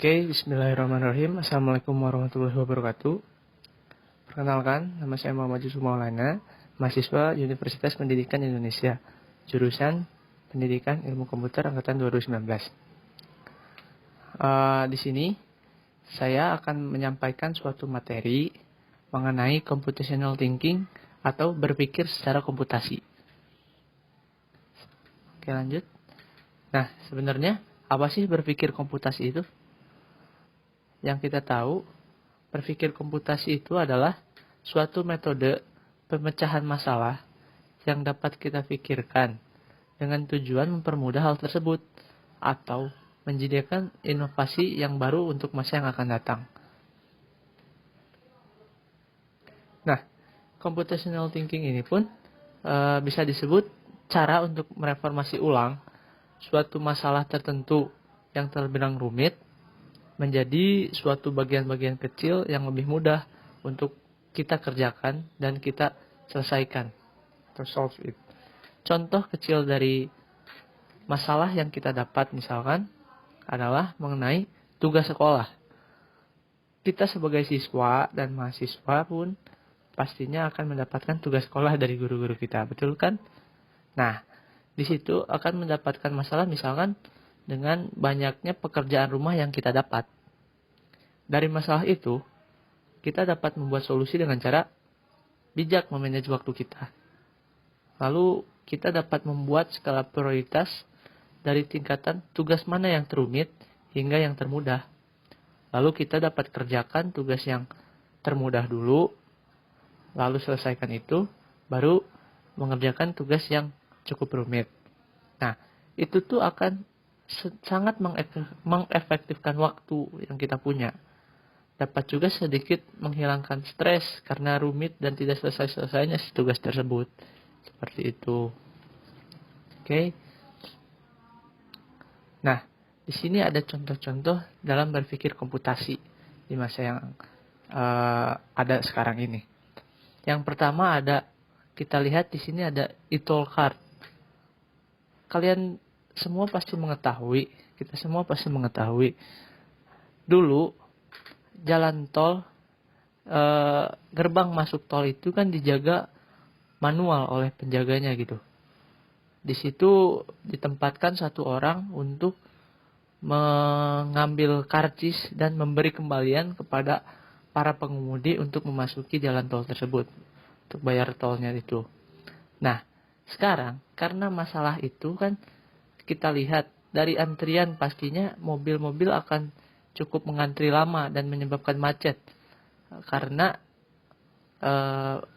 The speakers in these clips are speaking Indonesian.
Oke, bismillahirrahmanirrahim. Assalamualaikum warahmatullahi wabarakatuh. Perkenalkan, nama saya Muhammad Yusuf Maulana, mahasiswa Universitas Pendidikan Indonesia, jurusan Pendidikan Ilmu Komputer angkatan 2019. Di sini saya akan menyampaikan suatu materi mengenai computational thinking atau berpikir secara komputasi. Oke, lanjut. Nah, sebenarnya apa sih berpikir komputasi itu? Yang kita tahu, berpikir komputasi itu adalah suatu metode pemecahan masalah yang dapat kita pikirkan dengan tujuan mempermudah hal tersebut atau menyediakan inovasi yang baru untuk masa yang akan datang. Nah, computational thinking ini pun bisa disebut cara untuk mereformasi ulang suatu masalah tertentu yang terbilang rumit menjadi suatu bagian-bagian kecil yang lebih mudah untuk kita kerjakan dan kita selesaikan atau solve it. Contoh kecil dari masalah yang kita dapat misalkan adalah mengenai tugas sekolah. Kita sebagai siswa dan mahasiswa pun pastinya akan mendapatkan tugas sekolah dari guru-guru kita, betul kan? Nah, di situ akan mendapatkan masalah misalkan dengan banyaknya pekerjaan rumah yang kita dapat. Dari masalah itu, kita dapat membuat solusi dengan cara bijak memanage waktu kita. Lalu, kita dapat membuat skala prioritas dari tingkatan tugas mana yang terumit hingga yang termudah. Lalu kita dapat kerjakan tugas yang termudah dulu, lalu selesaikan itu, baru mengerjakan tugas yang cukup rumit. Nah, itu tuh akan sangat mengefektifkan waktu yang kita punya. Dapat juga sedikit menghilangkan stres karena rumit dan tidak selesai-selesainya tugas tersebut. Seperti itu. Oke. Nah, di sini ada contoh-contoh dalam berpikir komputasi di masa yang ada sekarang ini. Yang pertama kita lihat di sini ada e-toll card. Kalian semua pasti mengetahui, kita semua pasti mengetahui. Dulu jalan tol, gerbang masuk tol itu kan dijaga manual oleh penjaganya gitu. Di situ ditempatkan satu orang untuk mengambil karcis dan memberi kembalian kepada para pengemudi untuk memasuki jalan tol tersebut, untuk bayar tolnya itu. Nah, sekarang karena masalah itu kan kita lihat dari antrian pastinya mobil-mobil akan cukup mengantri lama dan menyebabkan macet karena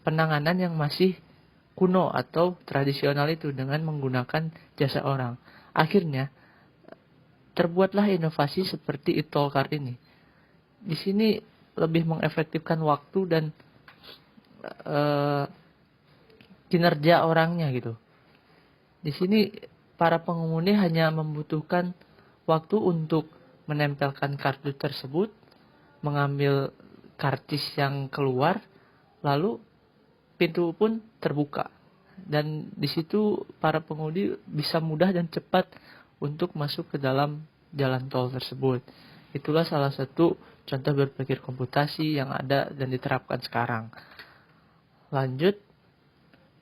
penanganan yang masih kuno atau tradisional itu dengan menggunakan jasa orang. Akhirnya terbuatlah inovasi seperti e-toll card ini. Di sini lebih mengefektifkan waktu dan kinerja orangnya gitu. Di sini para pengemudi hanya membutuhkan waktu untuk menempelkan kartu tersebut, mengambil karcis yang keluar, lalu pintu pun terbuka. Dan di situ para pengemudi bisa mudah dan cepat untuk masuk ke dalam jalan tol tersebut. Itulah salah satu contoh berpikir komputasi yang ada dan diterapkan sekarang. Lanjut,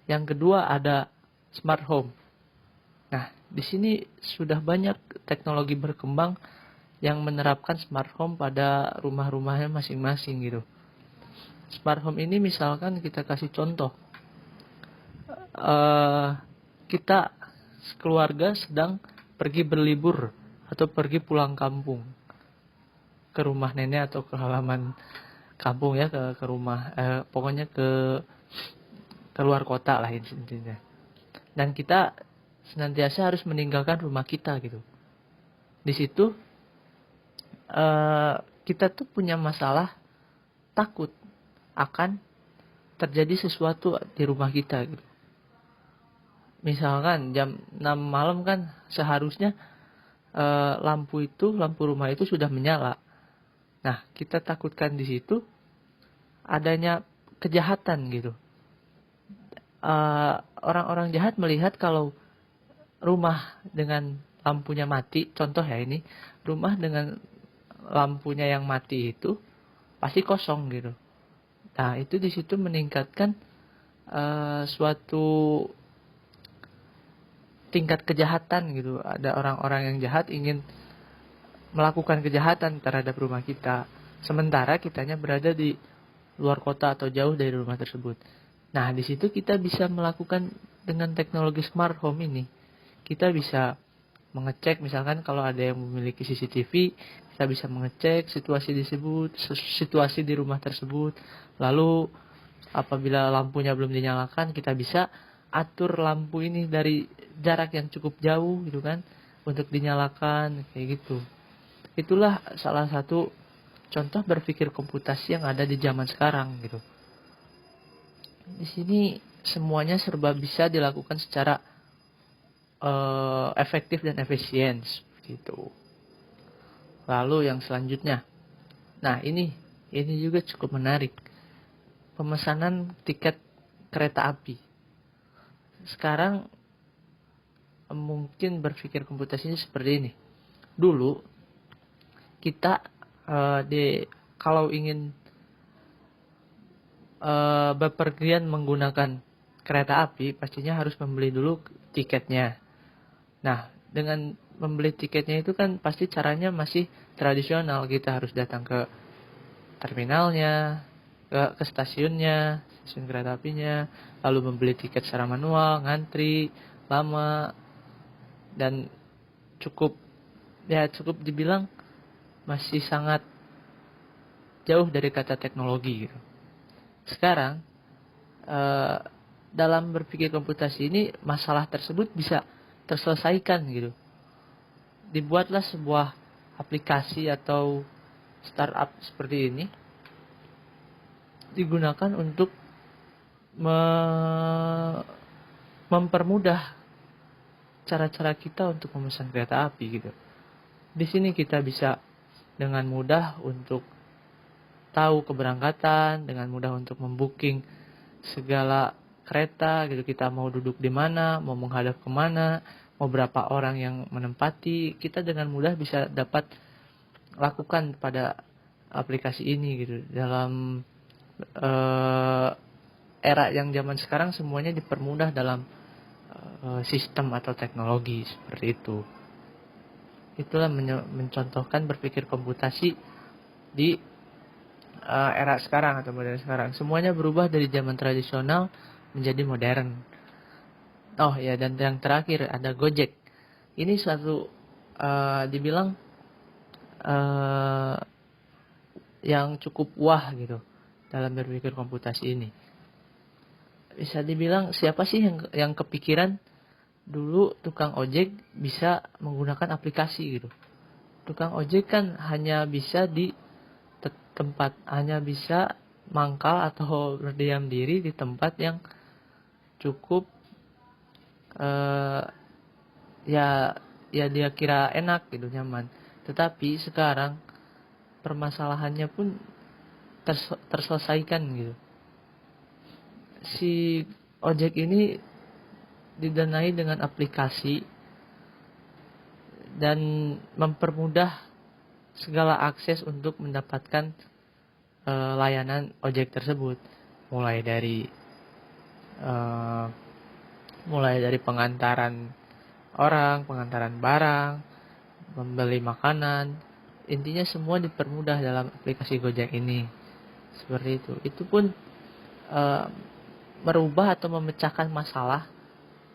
yang kedua ada smart home. Nah, di sini sudah banyak teknologi berkembang yang menerapkan smart home pada rumah-rumahnya masing-masing gitu. Smart home ini misalkan kita kasih contoh, kita keluarga sedang pergi berlibur atau pergi pulang kampung ke rumah nenek atau ke halaman kampung ya, ke rumah pokoknya ke luar kota lah intinya. Dan kita senantiasa harus meninggalkan rumah kita gitu. Di situ kita tuh punya masalah takut akan terjadi sesuatu di rumah kita gitu. Misalkan jam 6 malam kan seharusnya lampu rumah itu sudah menyala. Nah, kita takutkan di situ adanya kejahatan gitu. Orang-orang jahat melihat kalau rumah dengan lampunya mati, contoh ya ini, rumah dengan lampunya yang mati itu pasti kosong gitu. Nah, itu di situ meningkatkan suatu tingkat kejahatan gitu. Ada orang-orang yang jahat ingin melakukan kejahatan terhadap rumah kita, sementara kitanya berada di luar kota atau jauh dari rumah tersebut. Nah, di situ kita bisa melakukan dengan teknologi smart home ini. Kita bisa mengecek, misalkan kalau ada yang memiliki CCTV, kita bisa mengecek situasi di rumah tersebut. Lalu apabila lampunya belum dinyalakan, kita bisa atur lampu ini dari jarak yang cukup jauh gitu kan, untuk dinyalakan kayak gitu. Itulah salah satu contoh berpikir komputasi yang ada di zaman sekarang gitu. Di sini semuanya serba bisa dilakukan secara efektif dan efisien gitu. Lalu yang selanjutnya, nah ini juga cukup menarik, pemesanan tiket kereta api. Sekarang mungkin berpikir komputasinya seperti ini. Dulu kita kalau ingin bepergian menggunakan kereta api, pastinya harus membeli dulu tiketnya. Nah, dengan membeli tiketnya itu kan pasti caranya masih tradisional. Kita harus datang ke terminalnya, ke stasiunnya, stasiun kereta apinya, lalu membeli tiket secara manual, ngantri lama, dan cukup dibilang masih sangat jauh dari kata teknologi gitu. Sekarang dalam berpikir komputasi ini, masalah tersebut bisa terselesaikan gitu. Dibuatlah sebuah aplikasi atau startup seperti ini, digunakan untuk mempermudah cara-cara kita untuk memesan kereta api gitu. Di sini kita bisa dengan mudah untuk tahu keberangkatan, dengan mudah untuk membooking segala kereta gitu. Kita mau duduk di mana, mau menghadap kemana, mau berapa orang yang menempati, kita dengan mudah bisa dapat lakukan pada aplikasi ini gitu. Dalam era yang zaman sekarang, semuanya dipermudah dalam sistem atau teknologi seperti itu. Itulah mencontohkan berpikir komputasi di era sekarang atau modern sekarang. Semuanya berubah dari zaman tradisional menjadi modern. Oh ya, dan yang terakhir ada Gojek. Ini suatu dibilang yang cukup wah gitu dalam berpikir komputasi ini. Bisa dibilang siapa sih yang kepikiran dulu tukang ojek bisa menggunakan aplikasi gitu. Tukang ojek kan hanya bisa di hanya bisa mangkal atau berdiam diri di tempat yang cukup ya dia kira enak gitu, nyaman. Tetapi sekarang permasalahannya pun terselesaikan gitu. Si ojek ini didanai dengan aplikasi dan mempermudah segala akses untuk mendapatkan layanan ojek tersebut, mulai dari pengantaran orang, pengantaran barang, membeli makanan, intinya semua dipermudah dalam aplikasi Gojek ini. Seperti itu. Itu pun merubah atau memecahkan masalah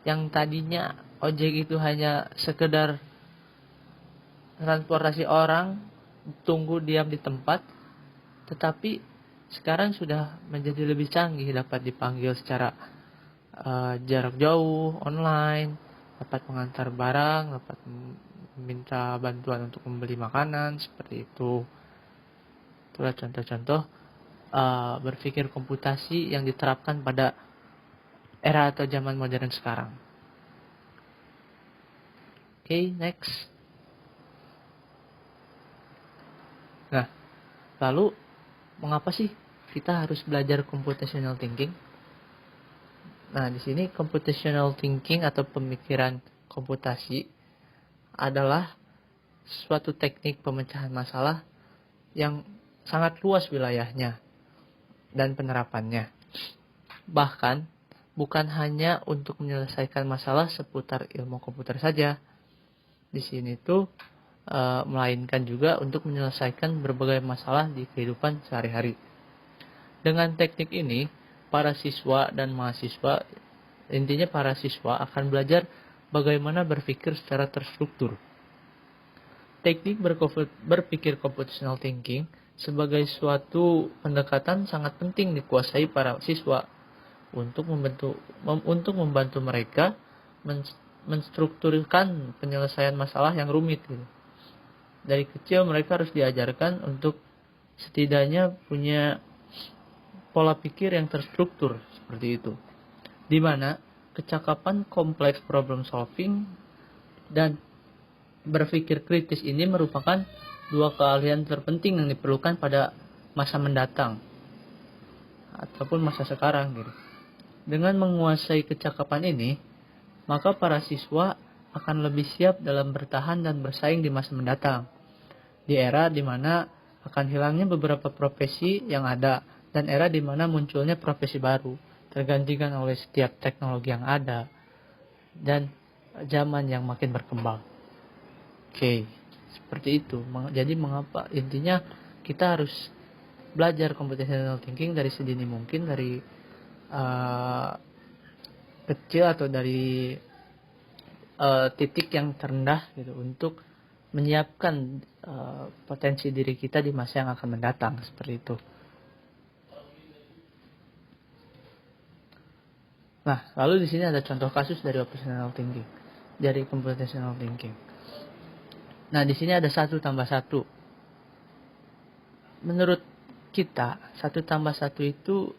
yang tadinya ojek itu hanya sekedar transportasi orang, tunggu diam di tempat, tetapi sekarang sudah menjadi lebih canggih, dapat dipanggil secara jarak jauh, online, dapat mengantar barang, dapat meminta bantuan untuk membeli makanan, seperti itu. Itulah contoh-contoh berpikir komputasi yang diterapkan pada era atau zaman modern sekarang. Oke, next. Nah, lalu mengapa sih kita harus belajar computational thinking? Nah, di sini computational thinking atau pemikiran komputasi adalah suatu teknik pemecahan masalah yang sangat luas wilayahnya dan penerapannya. Bahkan bukan hanya untuk menyelesaikan masalah seputar ilmu komputer saja. Di sini tuh melainkan juga untuk menyelesaikan berbagai masalah di kehidupan sehari-hari. Dengan teknik ini, para siswa dan mahasiswa, intinya para siswa akan belajar bagaimana berpikir secara terstruktur. Teknik berpikir computational thinking sebagai suatu pendekatan sangat penting dikuasai para siswa untuk membantu mereka menstrukturkan penyelesaian masalah yang rumit gitu. Dari kecil mereka harus diajarkan untuk setidaknya punya pola pikir yang terstruktur seperti itu, di mana kecakapan kompleks problem solving dan berpikir kritis ini merupakan dua keahlian terpenting yang diperlukan pada masa mendatang ataupun masa sekarang gitu. Dengan menguasai kecakapan ini, maka para siswa akan lebih siap dalam bertahan dan bersaing di masa mendatang, di era di mana akan hilangnya beberapa profesi yang ada dan era di mana munculnya profesi baru tergantikan oleh setiap teknologi yang ada dan zaman yang makin berkembang. Oke, seperti itu. Jadi mengapa intinya kita harus belajar computational thinking dari sedini mungkin, dari kecil atau dari titik yang terendah gitu, untuk menyiapkan potensi diri kita di masa yang akan mendatang seperti itu. Nah, lalu di sini ada contoh kasus dari operational thinking, dari computational thinking. Nah, di sini ada 1 tambah 1. Menurut kita, 1 tambah 1 itu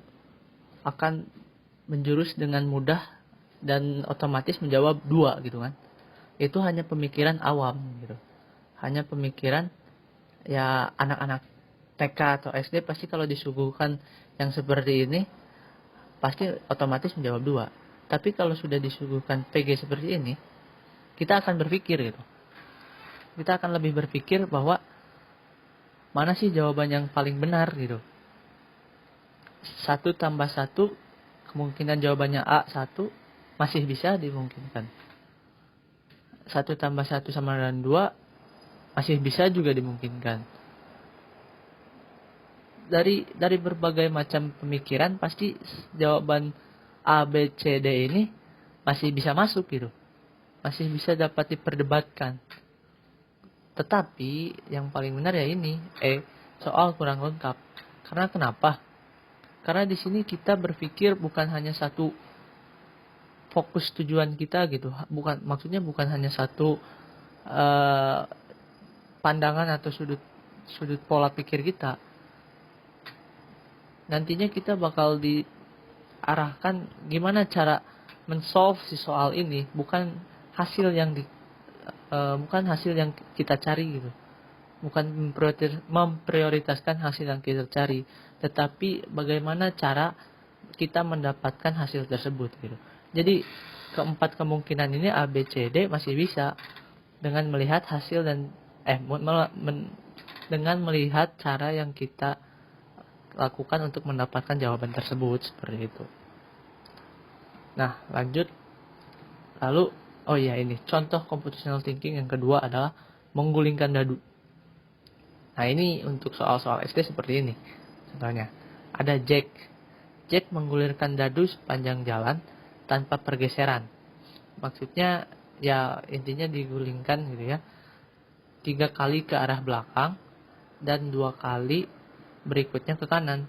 akan menjurus dengan mudah dan otomatis menjawab 2 gitu kan. Itu hanya pemikiran awam gitu. Hanya pemikiran ya anak-anak TK atau SD pasti kalau disuguhkan yang seperti ini pasti otomatis menjawab 2. Tapi kalau sudah disuguhkan PG seperti ini, kita akan berpikir gitu. Kita akan lebih berpikir bahwa mana sih jawaban yang paling benar gitu. 1 tambah 1, kemungkinan jawabannya A 1 masih bisa dimungkinkan. 1 tambah 1 sama dengan 2 masih bisa juga dimungkinkan. Dari berbagai macam pemikiran pasti jawaban A, B, C, D ini masih bisa masuk gitu. Masih bisa dapat diperdebatkan. Tetapi yang paling benar ya ini, soal kurang lengkap. Karena kenapa? Karena di sini kita berpikir bukan hanya satu fokus tujuan kita gitu. Maksudnya bukan hanya satu pandangan atau sudut pola pikir kita. Nantinya kita bakal diarahkan gimana cara men-solve si soal ini, bukan hasil yang kita cari gitu. Bukan memprioritaskan hasil yang kita cari, tetapi bagaimana cara kita mendapatkan hasil tersebut gitu. Jadi keempat kemungkinan ini A, B, C, D masih bisa dengan melihat hasil dan dengan melihat cara yang kita lakukan untuk mendapatkan jawaban tersebut seperti itu. Nah, lanjut. Lalu, ini contoh computational thinking yang kedua adalah menggulingkan dadu. Nah, ini untuk soal-soal SD seperti ini. Contohnya, ada Jack. Jack menggulirkan dadu sepanjang jalan tanpa pergeseran. Maksudnya, ya intinya digulingkan gitu ya. 3 kali ke arah belakang dan 2 kali berikutnya ke kanan.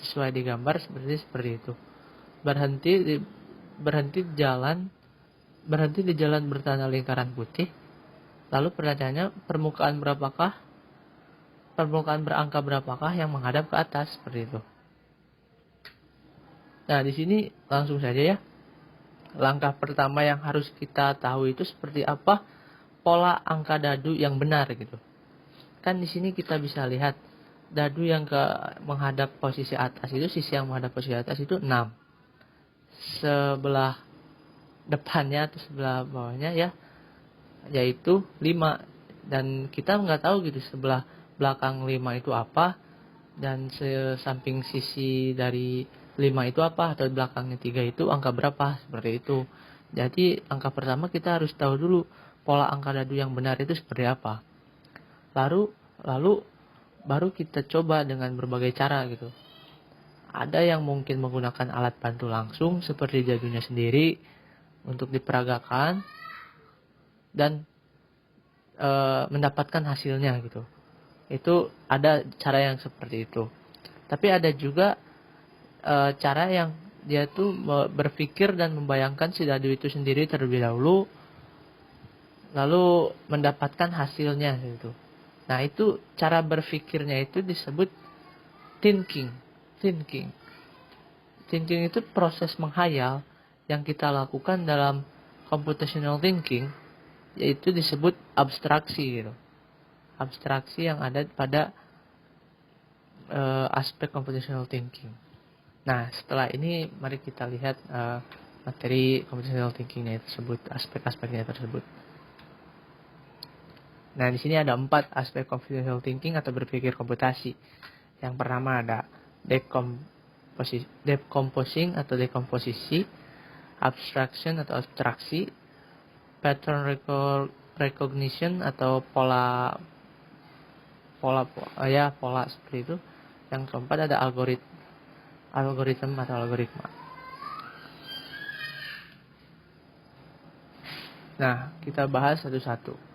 Sesuai digambar seperti itu. Berhenti di jalan bertanda lingkaran putih. Lalu pertanyaannya, permukaan berangka berapakah yang menghadap ke atas seperti itu. Nah, di sini langsung saja ya. Langkah pertama yang harus kita tahu itu seperti apa pola angka dadu yang benar gitu. Kan di sini kita bisa lihat dadu yang menghadap posisi atas itu, sisi yang menghadap posisi atas itu 6. Sebelah depannya atau sebelah bawahnya ya yaitu 5. Dan kita nggak tahu gitu sebelah belakang 5 itu apa, dan samping sisi dari 5 itu apa, atau belakangnya 3 itu angka berapa, seperti itu. Jadi angka pertama kita harus tahu dulu pola angka dadu yang benar itu seperti apa. Lalu baru kita coba dengan berbagai cara gitu. Ada yang mungkin menggunakan alat bantu langsung seperti dadunya sendiri untuk diperagakan dan mendapatkan hasilnya gitu. Itu ada cara yang seperti itu. Tapi ada juga cara yang dia tuh berpikir dan membayangkan si dadu itu sendiri terlebih dahulu, lalu mendapatkan hasilnya gitu. Nah, itu cara berpikirnya itu disebut thinking. Thinking itu proses menghayal yang kita lakukan dalam computational thinking, yaitu disebut abstraksi gitu. Abstraksi yang ada pada aspek computational thinking. Nah, setelah ini mari kita lihat materi computational thinkingnya tersebut, aspek-aspeknya tersebut. Nah, di sini ada 4 aspek computational thinking atau berpikir komputasi. Yang pertama ada decomposing atau dekomposisi, abstraction atau abstraksi, pattern recognition atau pola seperti itu. Yang keempat ada algoritma atau algoritma. Nah, kita bahas satu-satu.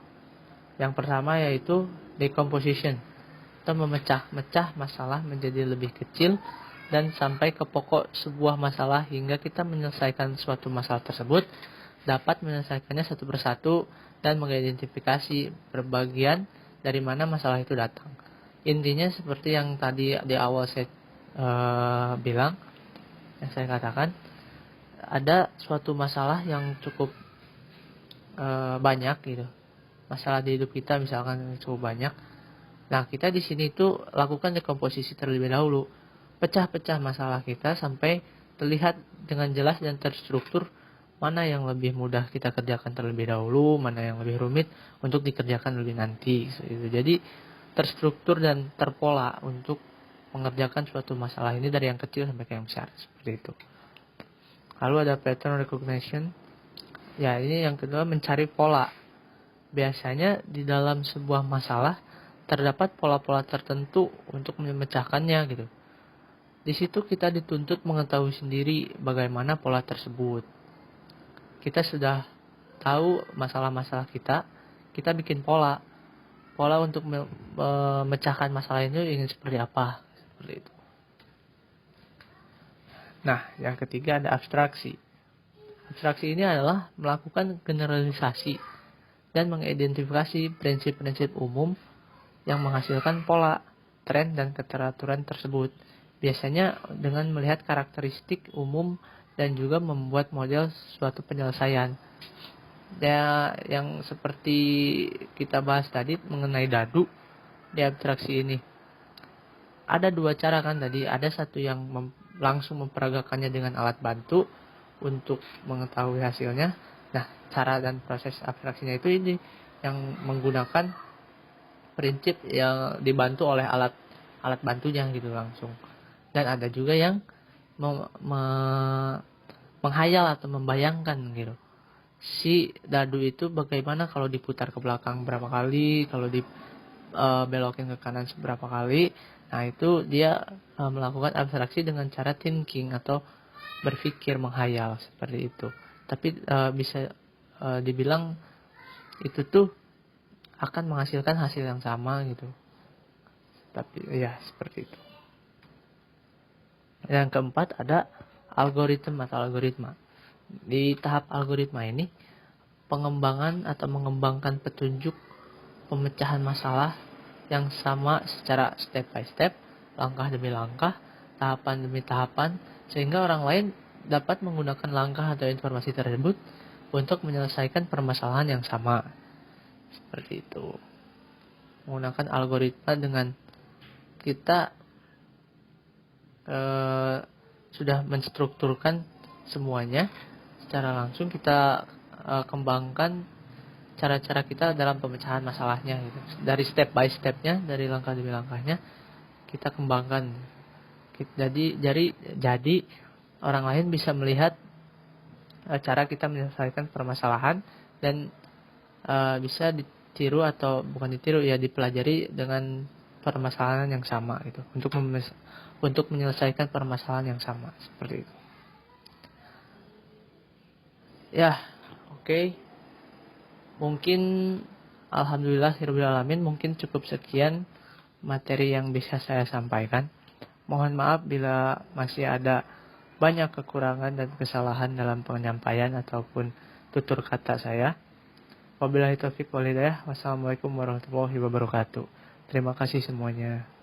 Yang pertama yaitu decomposition, atau memecah-mecah masalah menjadi lebih kecil dan sampai ke pokok sebuah masalah hingga kita menyelesaikan suatu masalah tersebut, dapat menyelesaikannya satu persatu dan mengidentifikasi berbagian dari mana masalah itu datang. Intinya seperti yang tadi di awal saya bilang, yang saya katakan, ada suatu masalah yang cukup banyak gitu. Masalah di hidup kita misalkan cukup banyak. Nah, kita di sini tuh lakukan dekomposisi terlebih dahulu. Pecah-pecah masalah kita sampai terlihat dengan jelas dan terstruktur mana yang lebih mudah kita kerjakan terlebih dahulu, mana yang lebih rumit untuk dikerjakan lebih nanti. Jadi terstruktur dan terpola untuk mengerjakan suatu masalah ini dari yang kecil sampai ke yang besar, seperti itu. Lalu ada pattern recognition. Ya, ini yang kedua, mencari pola. Biasanya di dalam sebuah masalah terdapat pola-pola tertentu untuk memecahkannya gitu. Di situ kita dituntut mengetahui sendiri bagaimana pola tersebut. Kita sudah tahu masalah-masalah kita bikin pola untuk memecahkan masalah ini ingin seperti apa, seperti itu. Nah, yang ketiga ada abstraksi. Abstraksi ini adalah melakukan generalisasi dan mengidentifikasi prinsip-prinsip umum yang menghasilkan pola, tren, dan keteraturan tersebut. Biasanya dengan melihat karakteristik umum dan juga membuat model suatu penyelesaian. Ya, yang seperti kita bahas tadi mengenai dadu di abstraksi ini. Ada 2 cara kan tadi. Ada satu yang langsung memperagakannya dengan alat bantu untuk mengetahui hasilnya. Nah, cara dan proses abstraksinya itu ini yang menggunakan prinsip yang dibantu oleh alat bantunya gitu langsung. Dan ada juga yang menghayal atau membayangkan gitu. Si dadu itu bagaimana kalau diputar ke belakang berapa kali, kalau dibelokin ke kanan seberapa kali. Nah, itu dia melakukan abstraksi dengan cara thinking atau berpikir menghayal seperti itu. Tapi bisa dibilang itu tuh akan menghasilkan hasil yang sama gitu. Tapi ya seperti itu. Yang keempat ada algoritma atau algoritma. Di tahap algoritma ini pengembangan atau mengembangkan petunjuk pemecahan masalah yang sama secara step by step, langkah demi langkah, tahapan demi tahapan, sehingga orang lain dapat menggunakan langkah atau informasi tersebut untuk menyelesaikan permasalahan yang sama. Seperti itu. Menggunakan algoritma dengan kita sudah menstrukturkan semuanya secara langsung, kita kembangkan cara-cara kita dalam pemecahan masalahnya gitu. Dari step by stepnya, dari langkah demi langkahnya kita kembangkan. Jadi orang lain bisa melihat cara kita menyelesaikan permasalahan dan bisa ditiru atau bukan ditiru ya, dipelajari dengan permasalahan yang sama gitu, untuk menyelesaikan permasalahan yang sama seperti itu. Ya, oke. Mungkin alhamdulillahirabbil alamin, mungkin cukup sekian materi yang bisa saya sampaikan. Mohon maaf bila masih ada banyak kekurangan dan kesalahan dalam penyampaian ataupun tutur kata saya. Wabillahi taufiq wal hidayah. Wassalamualaikum warahmatullahi wabarakatuh. Terima kasih semuanya.